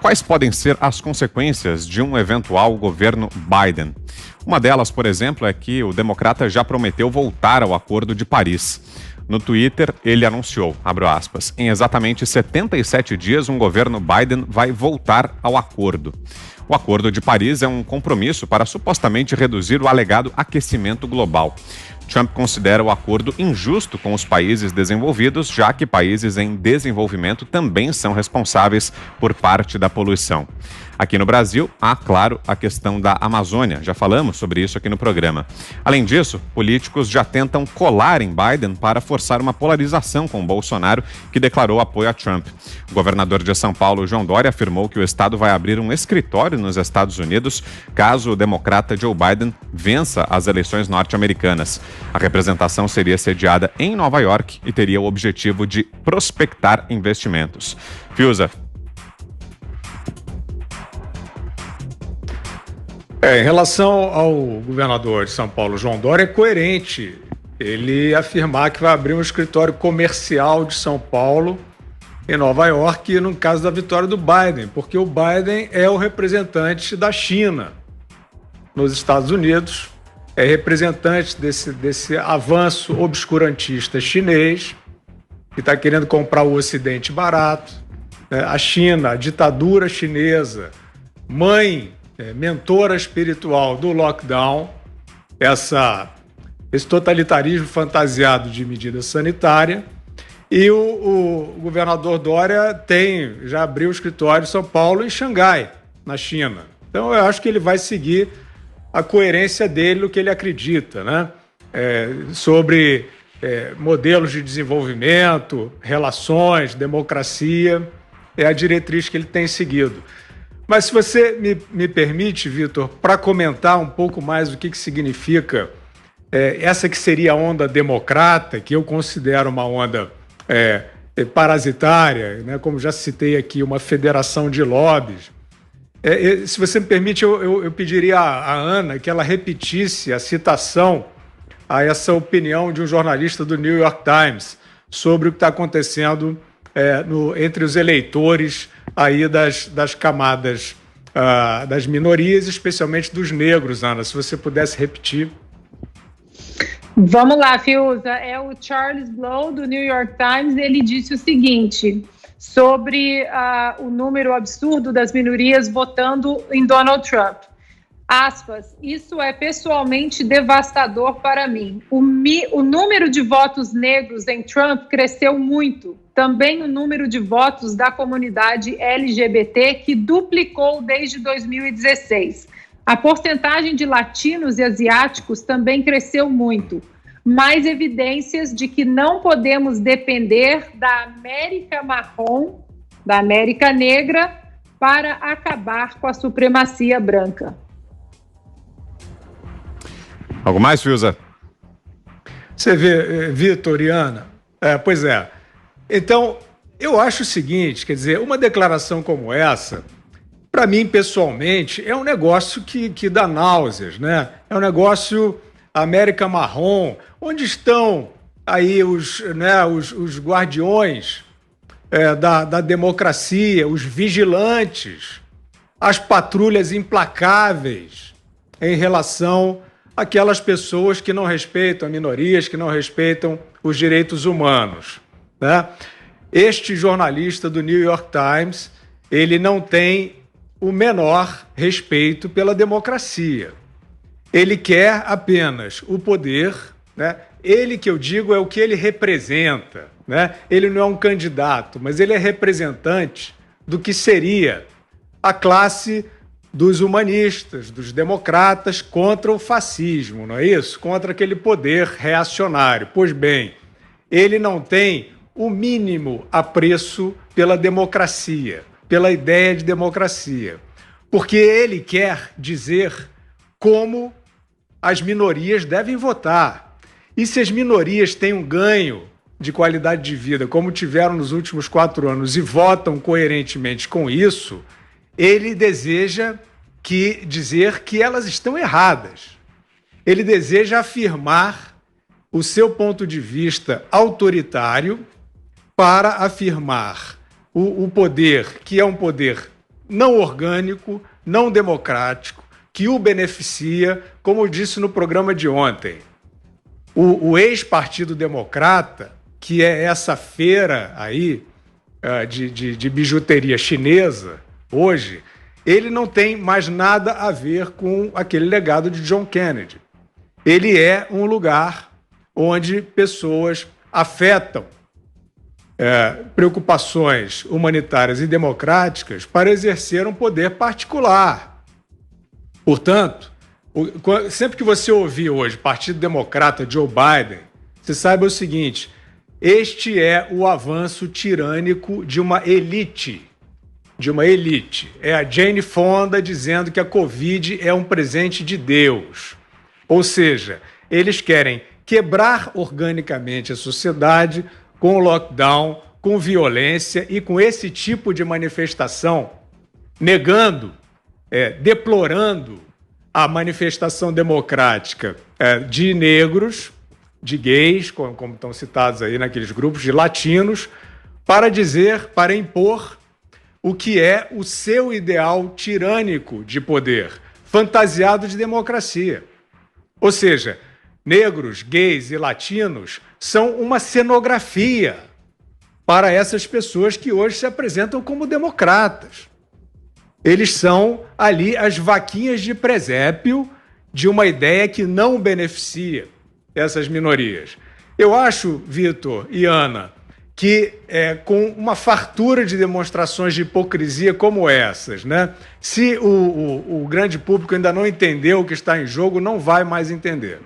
Quais podem ser as consequências de um eventual governo Biden? Uma delas, por exemplo, é que o democrata já prometeu voltar ao Acordo de Paris. No Twitter, ele anunciou, abro aspas, em exatamente 77 dias um governo Biden vai voltar ao acordo. O Acordo de Paris é um compromisso para supostamente reduzir o alegado aquecimento global. Trump considera o acordo injusto com os países desenvolvidos, já que países em desenvolvimento também são responsáveis por parte da poluição. Aqui no Brasil, há, claro, a questão da Amazônia. Já falamos sobre isso aqui no programa. Além disso, políticos já tentam colar em Biden para forçar uma polarização com Bolsonaro, que declarou apoio a Trump. O governador de São Paulo, João Dória, afirmou que o estado vai abrir um escritório nos Estados Unidos caso o democrata Joe Biden vença as eleições norte-americanas. A representação seria sediada em Nova York e teria o objetivo de prospectar investimentos. Fiuza. Em relação ao governador de São Paulo, João Dória, é coerente ele afirmar que vai abrir um escritório comercial de São Paulo em Nova York, no caso da vitória do Biden, porque o Biden é o representante da China nos Estados Unidos, é representante desse avanço obscurantista chinês, que está querendo comprar o Ocidente barato. A China, a ditadura chinesa, mentora espiritual do lockdown, esse totalitarismo fantasiado de medida sanitária. E o governador Dória já abriu o escritório em São Paulo e em Xangai, na China. Então eu acho que ele vai seguir a coerência dele, no que ele acredita, né? Sobre modelos de desenvolvimento, relações, democracia, é a diretriz que ele tem seguido. Mas se você me permite, Vitor, para comentar um pouco mais o que significa essa que seria a onda democrata, que eu considero uma onda parasitária, né, como já citei aqui, uma federação de lobbies. Se você me permite, eu pediria à Ana que ela repetisse a citação a essa opinião de um jornalista do New York Times sobre o que está acontecendo entre os eleitores aí das camadas das minorias, especialmente dos negros. Ana, se você pudesse repetir. Vamos lá, Fiuza. É o Charles Blow, do New York Times. Ele disse o seguinte sobre o número absurdo das minorias votando em Donald Trump. Aspas, isso é pessoalmente devastador para mim. O número de votos negros em Trump cresceu muito. Também o número de votos da comunidade LGBT, que duplicou desde 2016. A porcentagem de latinos e asiáticos também cresceu muito. Mais evidências de que não podemos depender da América marrom, da América negra, para acabar com a supremacia branca. Algo mais, Fiuza? Você vê, Vitor e Ana? Pois é. Então, eu acho o seguinte, quer dizer, uma declaração como essa, para mim, pessoalmente, é um negócio que dá náuseas, né? É um negócio América marrom, onde estão aí os guardiões da democracia, os vigilantes, as patrulhas implacáveis em relação àquelas pessoas que não respeitam minorias, que não respeitam os direitos humanos, né? Este jornalista do New York Times, ele não tem o menor respeito pela democracia. Ele quer apenas o poder, né? Ele, que eu digo, é o que ele representa, né? Ele não é um candidato, mas ele é representante do que seria a classe dos humanistas, dos democratas contra o fascismo, não é isso? Contra aquele poder reacionário. Pois bem, ele não tem o mínimo apreço pela democracia, pela ideia de democracia, porque ele quer dizer como as minorias devem votar. E se as minorias têm um ganho de qualidade de vida, como tiveram nos últimos 4 anos, e votam coerentemente com isso, ele deseja dizer que elas estão erradas. Ele deseja afirmar o seu ponto de vista autoritário para afirmar o poder, que é um poder não orgânico, não democrático, que o beneficia, como eu disse no programa de ontem. O ex-Partido Democrata, que é essa feira aí de bijuteria chinesa, hoje, ele não tem mais nada a ver com aquele legado de John Kennedy. Ele é um lugar onde pessoas afetam preocupações humanitárias e democráticas para exercer um poder particular. Portanto, sempre que você ouvir hoje Partido Democrata, Joe Biden, você saiba o seguinte: este é o avanço tirânico de uma elite. É a Jane Fonda dizendo que a Covid é um presente de Deus. Ou seja, eles querem quebrar organicamente a sociedade com lockdown, com violência e com esse tipo de manifestação, negando, deplorando a manifestação democrática de negros, de gays, como estão citados aí naqueles grupos, de latinos, para impor o que é o seu ideal tirânico de poder, fantasiado de democracia. Ou seja, negros, gays e latinos são uma cenografia para essas pessoas que hoje se apresentam como democratas. Eles são ali as vaquinhas de presépio de uma ideia que não beneficia essas minorias. Eu acho, Vitor e Ana, que com uma fartura de demonstrações de hipocrisia como essas, né, se o grande público ainda não entendeu o que está em jogo, não vai mais entender.